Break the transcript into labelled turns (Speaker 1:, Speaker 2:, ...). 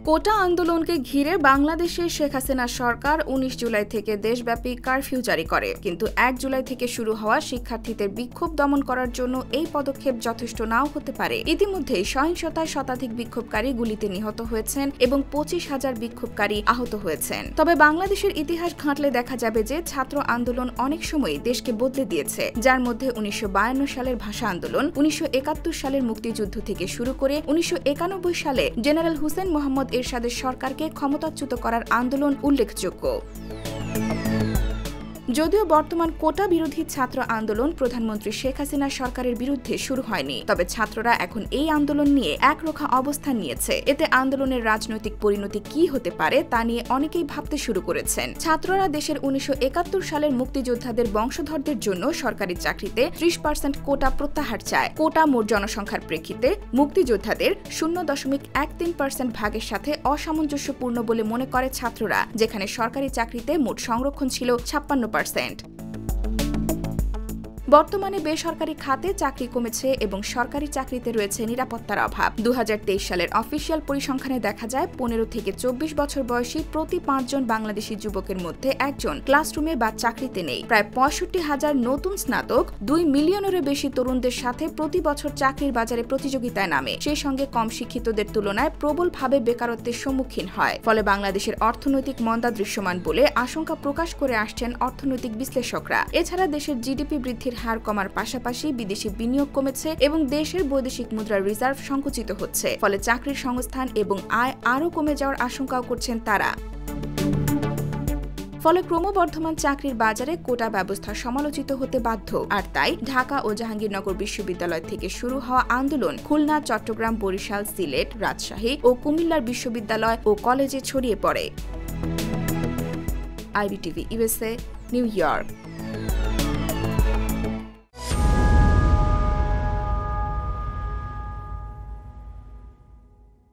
Speaker 1: কোটা আন্দোলনকে ঘিরে বাংলাদেশের শেখ হাসিনা সরকার ১৯ জুলাই থেকে দেশব্যাপী কারফিউ জারি করে, কিন্তু ১ জুলাই থেকে শুরু হওয়া শিক্ষার্থীদের বিক্ষোভ দমন করার জন্য এই পদক্ষেপ যথেষ্ট নাও হতে পারে। ইতিমধ্যেই সহিংসতায় শতাধিক বিক্ষোভকারী গুলিতে নিহত হয়েছেন এবং ২৫,০০০ বিক্ষোভকারী আহত হয়েছেন। তবে বাংলাদেশের ইতিহাস ঘাঁটলে দেখা যাবে যে ছাত্র আন্দোলন অনেক সময় দেশকে বদলে দিয়েছে, যার মধ্যে ১৯৫২ সালের ভাষা আন্দোলন, ১৯৭১ সালের মুক্তিযুদ্ধ থেকে শুরু করে ১৯৯১ সালে জেনারেল হুসেন মোহাম্মদ এরশাদের সরকারকে ক্ষমতাচ্যুত করার আন্দোলন উল্লেখযোগ্য। যদিও বর্তমান কোটা বিরোধী ছাত্র আন্দোলন প্রধানমন্ত্রী শেখ হাসিনা সরকারের বিরুদ্ধে শুরু হয়নি, তবে ছাত্ররা এখন এই আন্দোলন নিয়ে একরোখা অবস্থান নিয়েছে। এতে আন্দোলনের রাজনৈতিক পরিণতি কি হতে পারে তা নিয়ে অনেকেই ভাবতে শুরু করেছেন। ছাত্ররা দেশের ১৯৭১ সালের মুক্তিযোদ্ধাদের বংশধরদের জন্য সরকারি চাকরিতে ৩০% কোটা প্রত্যাহার চায়। কোটা মোট জনসংখ্যার প্রেক্ষিতে মুক্তিযোদ্ধাদের ০.১৩% ভাগের সাথে অসামঞ্জস্যপূর্ণ বলে মনে করে ছাত্ররা, যেখানে সরকারি চাকরিতে মোট সংরক্ষণ ছিল ৫৬%। বর্তমানে বেসরকারি খাতে চাকরি কমেছে এবং সরকারি চাকরিতে রয়েছে নিরাপত্তার অভাব। ২০২৩ সালের অফিসিয়াল পরিসংখ্যানে দেখা যায় ১৫ থেকে ২৪ বছর বয়সী প্রতি ৫ জন বাংলাদেশি যুবকের মধ্যে একজন ক্লাসরুমে বা চাকরিতে নেই। প্রায় ৬৫,০০০ নতুন স্নাতক ২ মিলিয়নেরও বেশি তরুণদের সাথে প্রতি বছর চাকরির বাজারে প্রতিযোগিতায় নামে। সেই সঙ্গে কম শিক্ষিতদের তুলনায় প্রবলভাবে বেকারত্বের সম্মুখীন হয়। ফলে বাংলাদেশের অর্থনৈতিক মন্দা দৃশ্যমান বলে আশঙ্কা প্রকাশ করে আসছেন অর্থনৈতিক বিশ্লেষকরা। এছাড়া দেশের জিডিপি বৃদ্ধির হার কমার পাশাপাশি বিদেশি বিনিয়োগ কমেছে এবং দেশের বৈদেশিক মুদ্রার রিজার্ভ সংকুচিত হচ্ছে। ফলে চাকরির সংস্থান এবং আয় আরও কমে যাওয়ার আশঙ্কাও করছেন তারা। ফলে ক্রমবর্ধমান চাকরির বাজারে কোটা ব্যবস্থা সমালোচিত হতে বাধ্য। আর তাই ঢাকা ও জাহাঙ্গীরনগর বিশ্ববিদ্যালয় থেকে শুরু হওয়া আন্দোলন খুলনা, চট্টগ্রাম, বরিশাল, সিলেট, রাজশাহী ও কুমিল্লার বিশ্ববিদ্যালয় ও কলেজে ছড়িয়ে পড়ে। IBTV USA, new York.